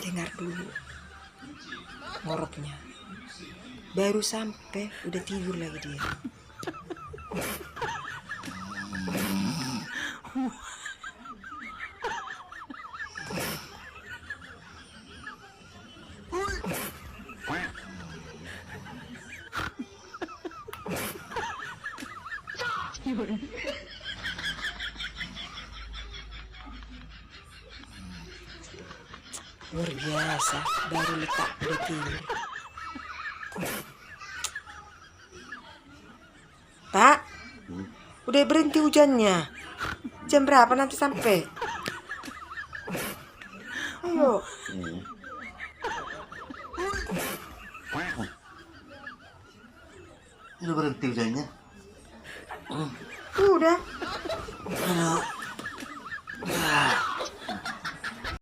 Dengar dulu ngoroknya. Baru sampai udah tidur lagi dia. Luar biasa, baru letak udah tidur. Tak, udah berhenti hujannya. Jam berapa nanti sampai? Ayo. Udah berhenti hujannya. Udah. Ah.